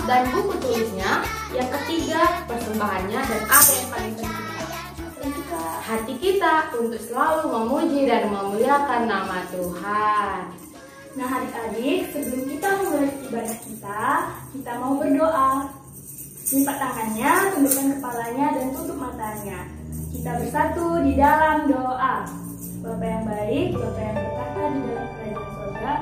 dan buku tulisnya. Yang ketiga, persembahannya. Dan apa yang paling penting, hati kita untuk selalu memuji dan memuliakan nama Tuhan. Nah adik-adik, sebelum kita memulai ibadah kita mau berdoa. Lipat tangannya, tundukkan kepalanya, dan tutup matanya. Kita bersatu di dalam doa. Bapa yang baik, Bapa yang berkata di dalam kerajaan surga,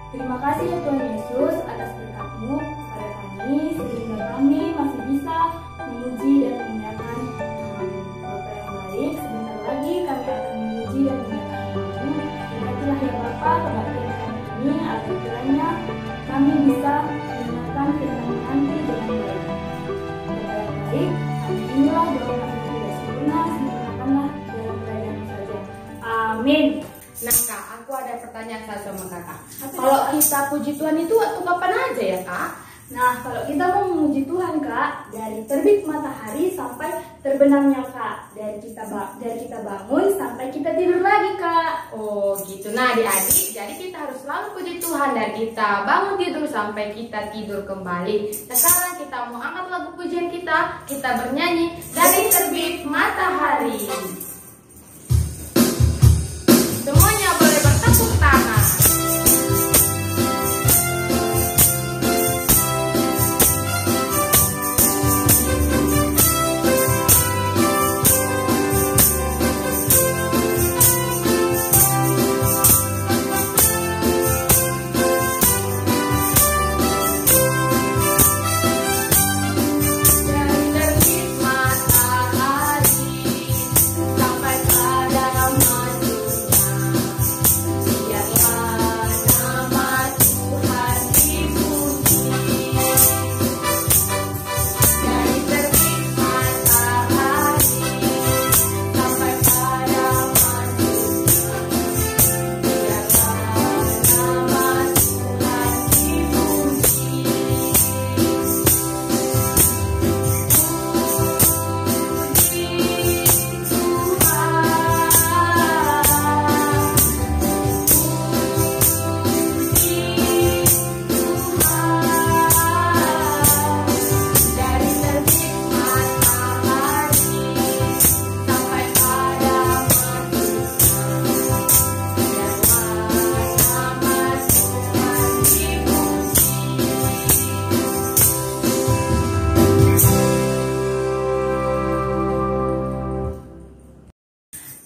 terima kasih ya Tuhan Yesus atas berkat-Mu pada kami, sehingga kami masih bisa memuji dan memuliakan Nama-Mu. Bapa yang baik, sebentar lagi kami akan memuji dan memuliakan Nama-Mu. Berkatilah ya Bapa, kebaktian kami ini, agar kiranya kami bisa mendengarkan firman nanti dengan baik. Bapa yang baik, kami inilah doa kami tidak sempurna, sempurnakanlah dalam kerajaan-Mu saja. Amin. Nah Kak, aku ada pertanyaan sama Kakak. Kalau kita puji Tuhan itu waktu kapan aja ya Kak? Nah, kalau kita mau memuji Tuhan, Kak, dari terbit matahari sampai terbenamnya, Kak. Dari kita bangun sampai kita tidur lagi, Kak. Oh, gitu. Nah, adik-adik, jadi kita harus selalu puji Tuhan dari kita bangun tidur sampai kita tidur kembali. Sekarang kita mau angkat lagu pujian kita bernyanyi dari terbit matahari. Semuanya boleh bertepuk tangan.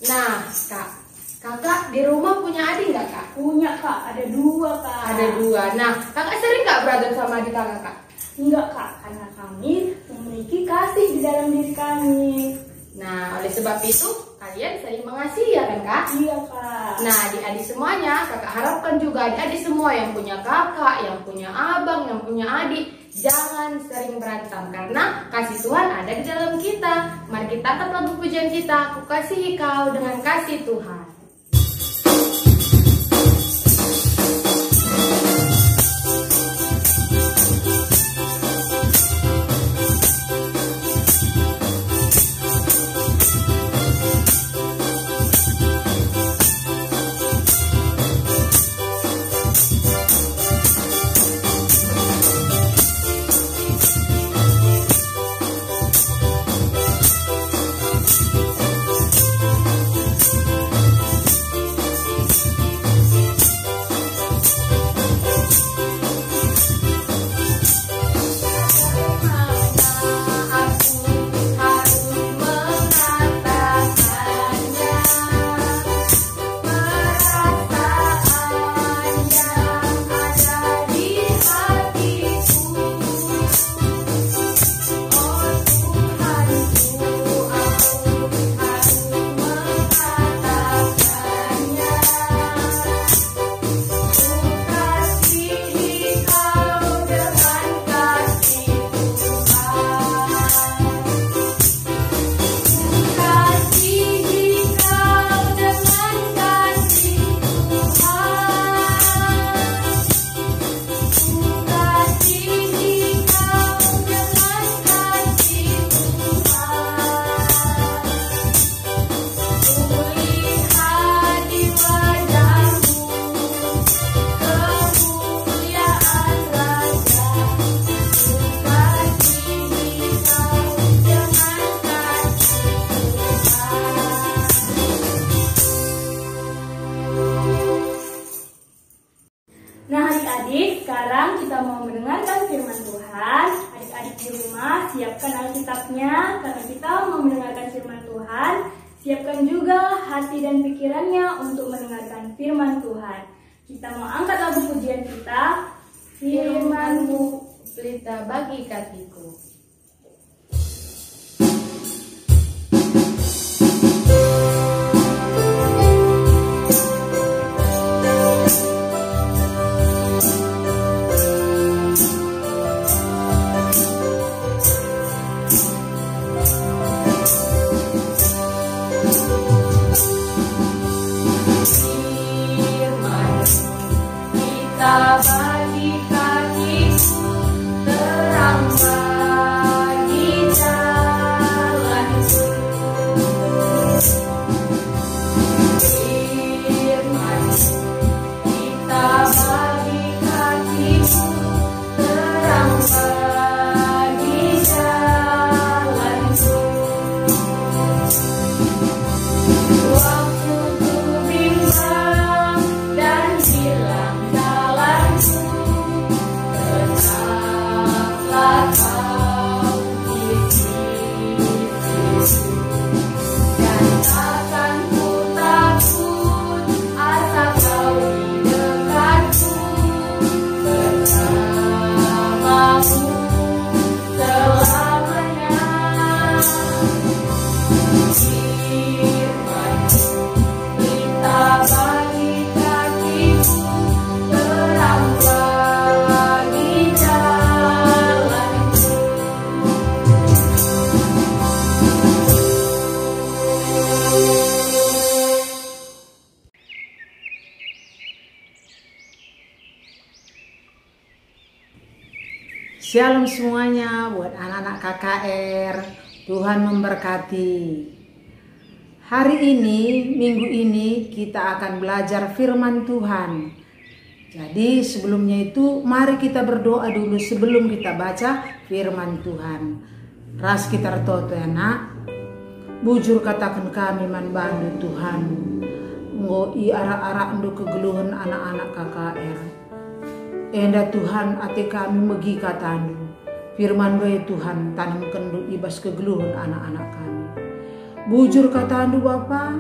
Nah, Kak, Kakak di rumah punya adik nggak Kak? Punya, Kak. Ada 2, Kak. Ada 2. Nah, Kakak sering nggak berantem sama adik Kakak, Kak? Enggak, Kak. Karena kami memiliki kasih di dalam diri kami. Nah, oleh sebab itu, kalian sering mengasihi ya kan, Kak? Iya, Kak. Nah, adik-adik semuanya, Kakak harapkan juga adik-adik semua yang punya kakak, yang punya abang, yang punya adik, jangan sering berantem karena kasih Tuhan ada di dalam kita. Mari kita angkat lagu pujian kita, Aku Kasihi Kau dengan kasih Tuhan. siapkan Alkitabnya karena kita mau mendengarkan firman Tuhan. Siapkan juga hati dan pikirannya untuk mendengarkan firman Tuhan. Kita mau angkat lagu pujian kita, Firman-Mu pelita bagi kakiku. Bagi kakiku terang bagi jalanku. Firman kita bagi kakiku terang bagi jalanku. Waktu ku bimbang dan hilang tetaplah Kau di sisiku, dan takkan ku takut asal Kau di dekatku, bersamamu selamanya. Firman-Mu pelita bagi kakiku, terang bagi jalanku. Shalom semuanya buat anak-anak KKR, Tuhan memberkati. Hari ini, minggu ini kita akan belajar firman Tuhan. Jadi sebelumnya itu mari kita berdoa dulu sebelum kita baca firman Tuhan. Ras kita retoto ya nak. Bujur katakan kami manbandu Tuhan. Ngoi arak-arak ndo kegeluhan anak-anak KKR. Enda Tuhan ate kami megi katandu. Firman doa Tuhan tanamkan du ibas kegeluhan anak-anak kami. Bujur katandu Bapa.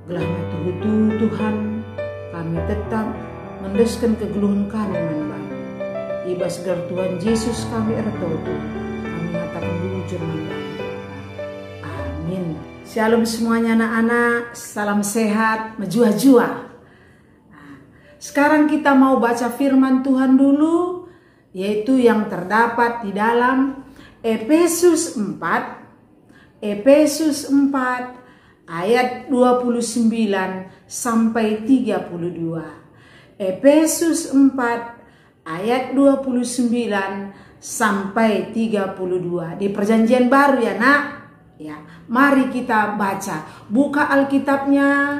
Gelah matuhutu Tuhan. Kami tetap mendeskan kegeluhan kami manbandu. Ibas gar Tuhan Yesus kami ertoto. Kami ngatakan bujur manbandu. Amin. Shalom semuanya anak-anak. Salam sehat. Menjua-jua. Sekarang kita mau baca firman Tuhan dulu, yaitu yang terdapat di dalam Efesus 4 ayat 29 sampai 32. Efesus 4 ayat 29 sampai 32. Di perjanjian baru ya nak. Ya, mari kita baca. Buka Alkitabnya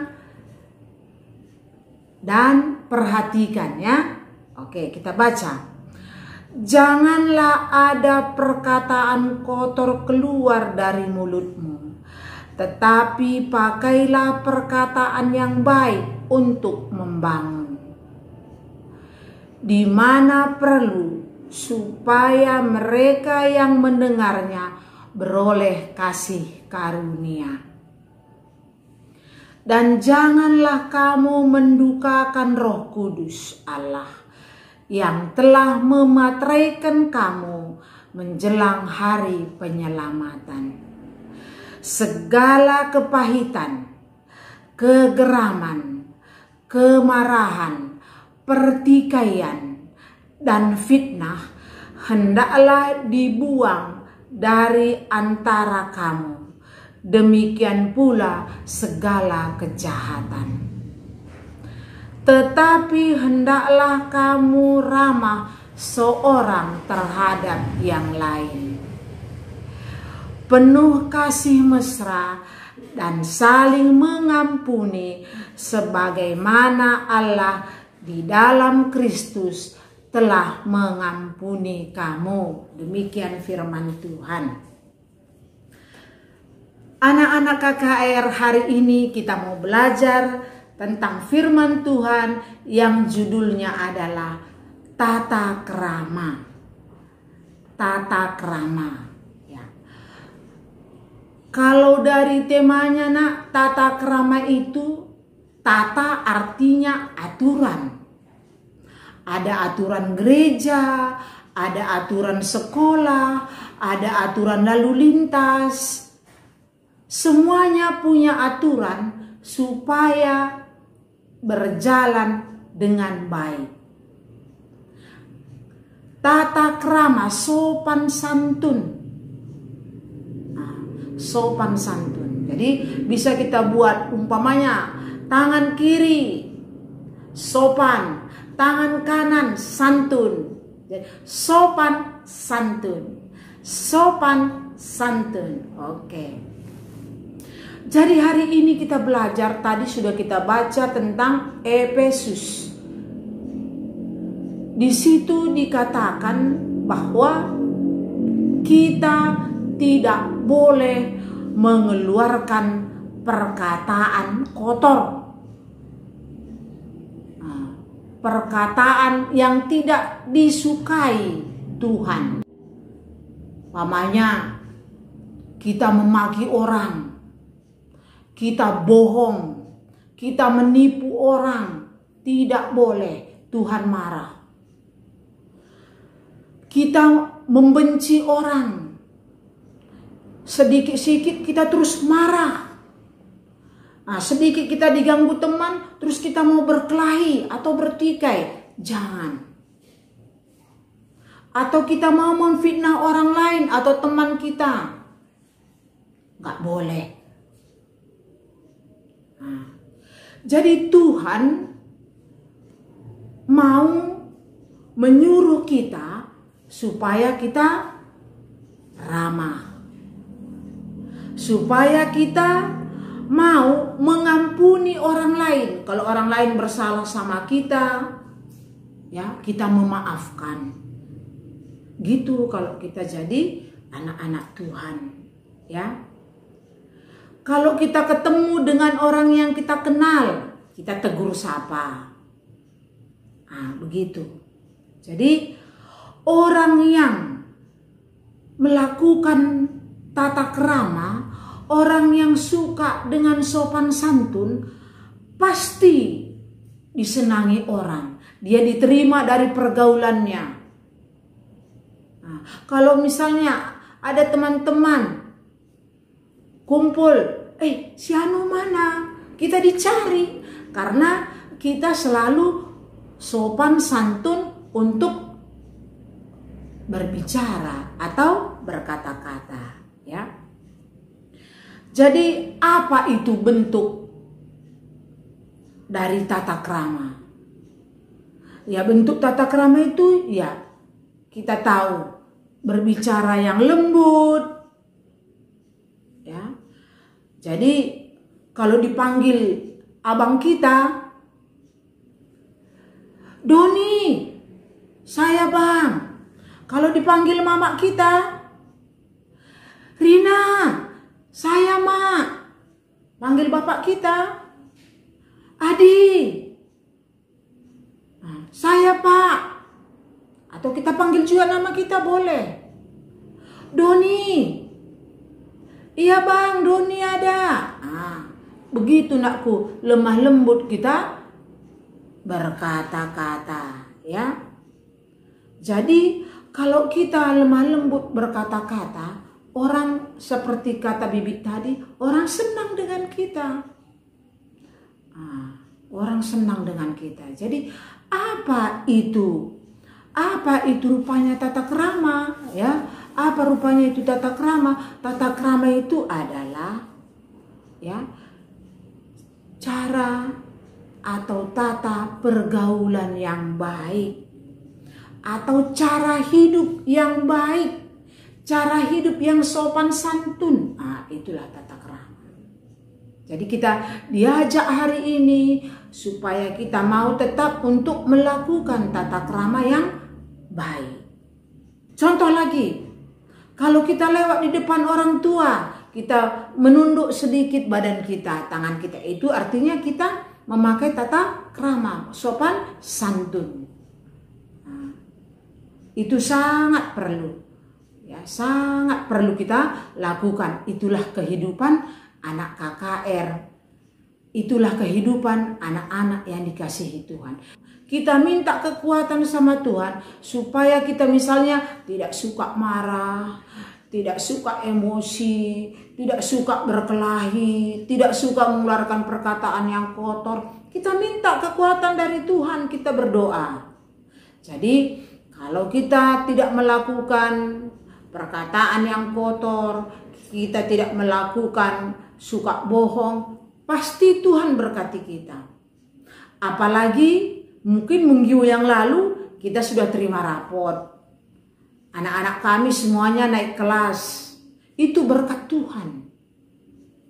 dan perhatikan ya. Oke, kita baca. Janganlah ada perkataan kotor keluar dari mulutmu, tetapi pakailah perkataan yang baik untuk membangun, di mana perlu, supaya mereka yang mendengarnya beroleh kasih karunia. Dan janganlah kamu mendukakan Roh Kudus Allah yang telah memateraikan kamu menjelang hari penyelamatan. Segala kepahitan, kegeraman, kemarahan, pertikaian, dan fitnah hendaklah dibuang dari antara kamu. Demikian pula segala kejahatan. Tetapi hendaklah kamu ramah seorang terhadap yang lain, penuh kasih mesra dan saling mengampuni, sebagaimana Allah di dalam Kristus telah mengampuni kamu. Demikian firman Tuhan. Anak-anak KKR, hari ini kita mau belajar tentang firman Tuhan yang judulnya adalah tata krama. tata krama. Ya. Kalau dari temanya nak, tata krama itu, tata artinya aturan. Ada aturan gereja, ada aturan sekolah, ada aturan lalu lintas. Semuanya punya aturan supaya berjalan dengan baik. Tata krama, sopan santun. Nah, sopan santun. Jadi bisa kita buat umpamanya tangan kiri sopan, tangan kanan santun. Jadi, sopan santun. Sopan santun. Oke. Jadi hari ini kita belajar, tadi sudah kita baca tentang Efesus. Di situ dikatakan bahwa kita tidak boleh mengeluarkan perkataan kotor. Perkataan yang tidak disukai Tuhan. Umpamanya kita memaki orang, kita bohong, kita menipu orang, tidak boleh, Tuhan marah. Kita membenci orang, sedikit-sedikit kita terus marah. Nah, sedikit kita diganggu teman, terus kita mau berkelahi atau bertikai, jangan. Atau kita mau memfitnah orang lain atau teman kita, nggak boleh. Nah, jadi Tuhan mau menyuruh kita supaya kita ramah, supaya kita mau mengampuni orang lain. Kalau orang lain bersalah sama kita, ya kita memaafkan. Gitu kalau kita jadi anak-anak Tuhan, ya. Kalau kita ketemu dengan orang yang kita kenal, kita tegur sapa. Nah, begitu. Jadi orang yang melakukan tata krama, orang yang suka dengan sopan santun, pasti disenangi orang. Dia diterima dari pergaulannya. Nah, kalau misalnya ada teman-teman kumpul, si Anu mana? Kita dicari karena kita selalu sopan santun untuk berbicara atau berkata-kata, ya. Jadi apa itu bentuk dari tata krama? Ya, bentuk tata krama itu ya kita tahu berbicara yang lembut, ya. Jadi kalau dipanggil abang kita, Doni, saya bang. Kalau dipanggil mama kita, Rina, saya mak. Panggil bapak kita, Adi, saya pak. Atau kita panggil juga nama kita boleh. Doni, iya bang, Doni ada. Begitu nakku, lemah lembut kita berkata-kata, ya. Jadi kalau kita lemah lembut berkata-kata, orang seperti kata Bibi tadi, orang senang dengan kita. Orang senang dengan kita. Jadi apa itu? Apa itu rupanya tata krama? Ya, apa rupanya itu tata krama? Tata krama itu adalah, ya, cara atau tata pergaulan yang baik, atau cara hidup yang baik, cara hidup yang sopan santun. Itulah tata krama. Jadi kita diajak hari ini supaya kita mau tetap untuk melakukan tata krama yang baik. Contoh lagi, kalau kita lewat di depan orang tua, kita menunduk sedikit badan kita, tangan kita, itu artinya kita memakai tata krama, sopan santun. Itu sangat perlu. Ya, sangat perlu kita lakukan. Itulah kehidupan anak KKR. Itulah kehidupan anak-anak yang dikasihi Tuhan. Kita minta kekuatan sama Tuhan supaya kita misalnya tidak suka marah, tidak suka emosi, tidak suka berkelahi, tidak suka mengeluarkan perkataan yang kotor. Kita minta kekuatan dari Tuhan, kita berdoa. Jadi kalau kita tidak melakukan perkataan yang kotor, kita tidak melakukan suka bohong, pasti Tuhan berkati kita. Apalagi mungkin minggu yang lalu kita sudah terima raport. Anak-anak kami semuanya naik kelas. Itu berkat Tuhan.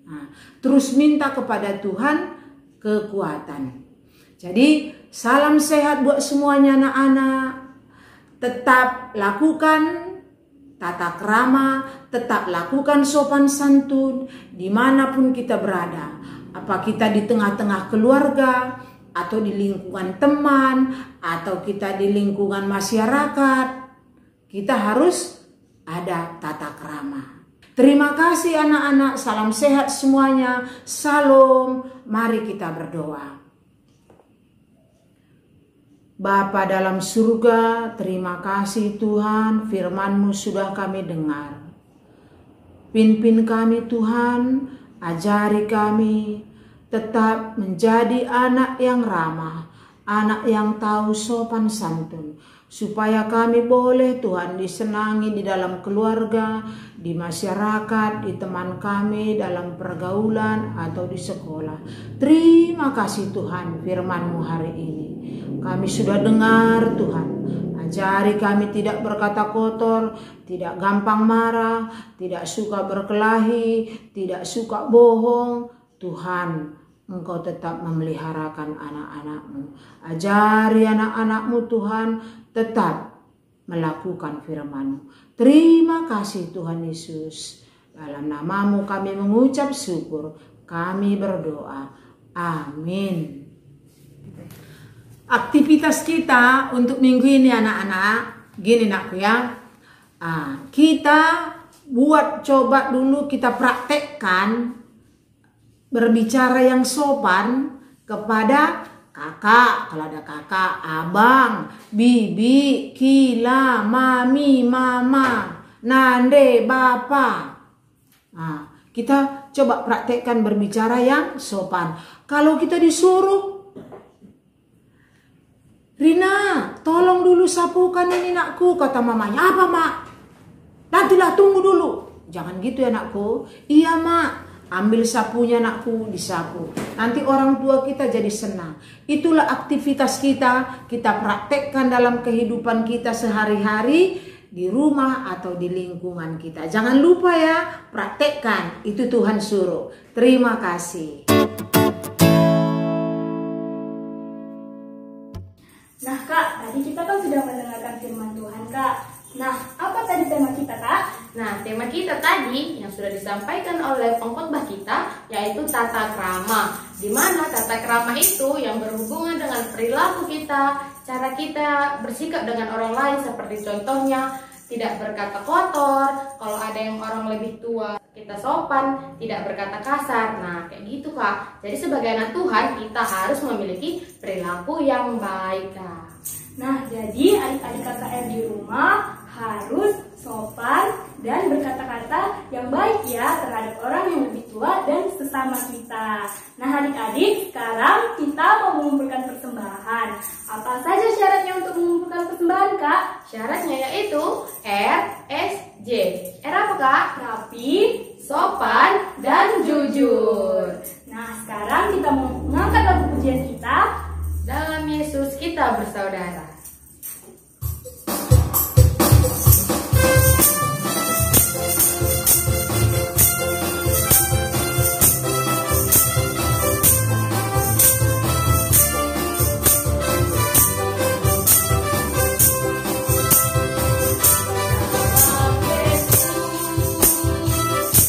Nah, terus minta kepada Tuhan kekuatan. Jadi salam sehat buat semuanya anak-anak. Tetap lakukan tata krama, tetap lakukan sopan santun dimanapun kita berada. Apa kita di tengah-tengah keluarga, atau di lingkungan teman, atau kita di lingkungan masyarakat, kita harus ada tata krama. Terima kasih anak-anak, salam sehat semuanya, salam, mari kita berdoa. Bapa dalam surga, terima kasih Tuhan, firman-Mu sudah kami dengar. Pimpin kami Tuhan, ajari kami tetap menjadi anak yang ramah, anak yang tahu sopan santun, supaya kami boleh Tuhan disenangi di dalam keluarga, di masyarakat, di teman kami, dalam pergaulan atau di sekolah. Terima kasih Tuhan firman-Mu hari ini. Kami sudah dengar Tuhan. Ajari kami tidak berkata kotor, tidak gampang marah, tidak suka berkelahi, tidak suka bohong. Tuhan, Engkau tetap memeliharakan anak-anak-Mu. Ajari anak-anak-Mu Tuhan tetap melakukan firman-Mu. Terima kasih Tuhan Yesus. Dalam nama-Mu kami mengucap syukur. Kami berdoa. Amin. Aktivitas kita untuk minggu ini anak-anak, gini nakku ya. Kita coba dulu kita praktekkan berbicara yang sopan kepada kakak, kalau ada kakak, abang, bibi, kila, mami, mama, nande, bapak. Kita coba praktekkan berbicara yang sopan. Kalau kita disuruh, Rina, tolong dulu sapukan ini nakku, kata mamanya. Apa mak? Nantilah, tunggu dulu. Jangan gitu ya nakku. Iya mak, ambil sapunya nakku, disapu. Nanti orang tua kita jadi senang. Itulah aktivitas kita praktekkan dalam kehidupan kita sehari-hari di rumah atau di lingkungan kita. Jangan lupa ya, praktekkan. Itu Tuhan suruh. Terima kasih. Nah Kak, tadi kita kan sudah mendengarkan firman Tuhan Kak. Nah, apa tadi tema kita Kak? Nah, tema kita tadi yang sudah disampaikan oleh pengkhotbah kita yaitu tata krama. Di mana tata krama itu yang berhubungan dengan perilaku kita, cara kita bersikap dengan orang lain, seperti contohnya tidak berkata kotor, kalau ada yang orang lebih tua kita sopan, tidak berkata kasar. Nah, kayak gitu Kak. Jadi sebagai anak Tuhan kita harus memiliki perilaku yang baik Kak. Nah, jadi adik-adik KKR di rumah harus sopan dan berkata-kata yang baik ya terhadap orang yang lebih tua dan sesama kita. Nah adik-adik, sekarang kita mau mengumpulkan persembahan. Apa saja syaratnya untuk mengumpulkan persembahan Kak? Syaratnya yaitu RSJ. R apa Kak? Rapi, sopan, dan jujur. Nah sekarang kita mau mengangkat lagu pujian kita. Dalam Yesus kita bersaudara.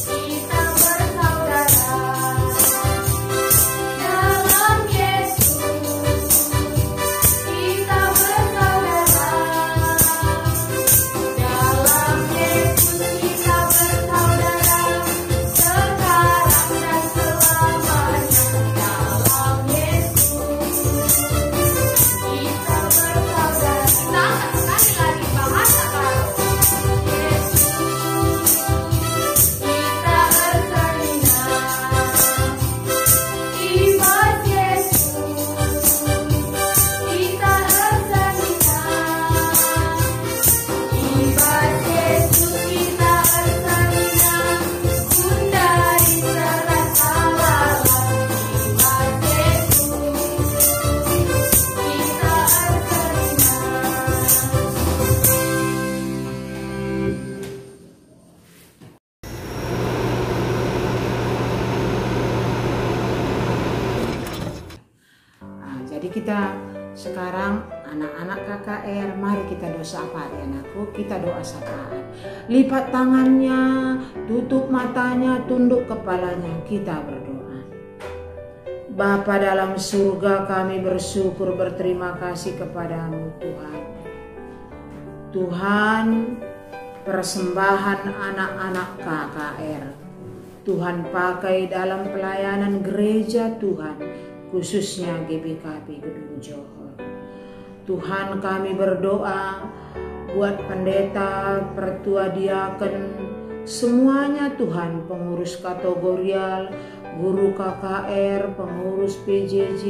Kita bersaudara. kita sekarang anak-anak KKR, mari kita doa syafaat ya anakku, kita doa syafaat. Lipat tangannya, tutup matanya, tunduk kepalanya, kita berdoa. Bapa dalam surga, kami bersyukur berterima kasih kepadamu Tuhan. Tuhan, persembahan anak-anak KKR Tuhan pakai dalam pelayanan gereja Tuhan, khususnya GBKP Gedung Johor. Tuhan, kami berdoa buat pendeta, pertua diaken, semuanya Tuhan, pengurus kategorial, guru KKR, pengurus PJJ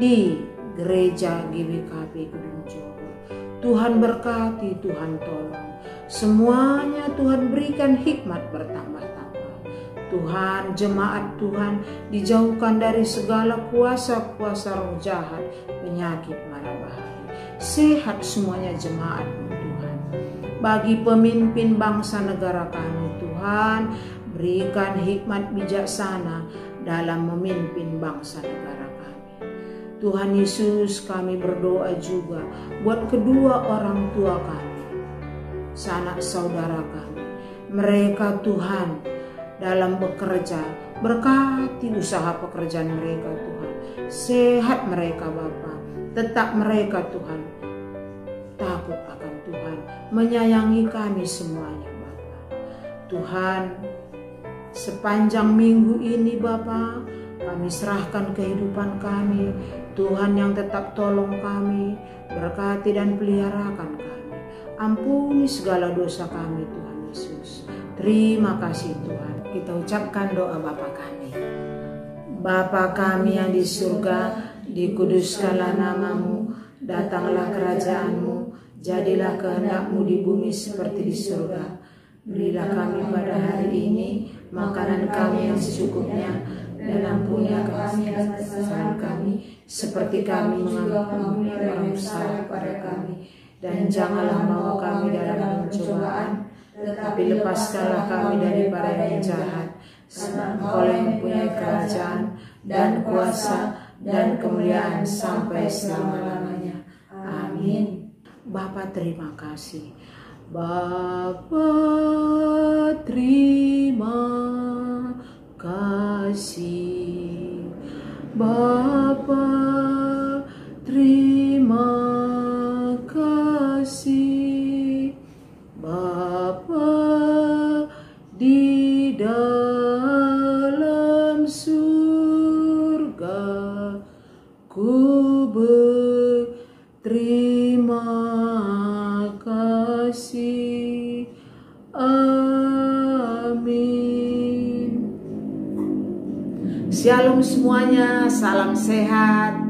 di gereja GBKP Gedung Johor. Tuhan berkati, Tuhan tolong. Semuanya Tuhan berikan hikmat bertambah-tambah. Tuhan, jemaat Tuhan dijauhkan dari segala kuasa-kuasa roh jahat, penyakit mara bahaya. Sehat semuanya jemaat-Mu Tuhan. Bagi pemimpin bangsa negara kami Tuhan, berikan hikmat bijaksana dalam memimpin bangsa negara kami. Tuhan Yesus, kami berdoa juga buat kedua orang tua kami, sanak saudara kami. Mereka Tuhan dalam bekerja, berkati usaha pekerjaan mereka Tuhan. Sehat mereka Bapa, tetap mereka Tuhan takut akan Tuhan, menyayangi kami semuanya Bapa. Tuhan, sepanjang minggu ini Bapa, kami serahkan kehidupan kami. Tuhan yang tetap tolong kami, berkati dan peliharakan kami. Ampuni segala dosa kami Tuhan Yesus. Terima kasih Tuhan. Kita ucapkan doa Bapa kami. Bapa kami yang di surga, dikuduskanlah namamu, datanglah kerajaanmu, jadilah kehendak-Mu di bumi seperti di surga. Berilah kami pada hari ini makanan kami yang secukupnya, dan ampunilah kami kesalahan kami, seperti kami mengampuni orang bersalah kepada kami. Dan janganlah membawa kami dalam pencobaan, tetapi lepaskanlah kami daripada yang jahat. Sebab Engkau yang mempunyai kerajaan dan kuasa dan kemuliaan sampai selama-lamanya. Amin. Bapa terima kasih. Bapa terima kasih. Bapa terima kasih. Bapa di dalam surga, ku berterima kasih. Amin. Shalom semuanya, salam sehat.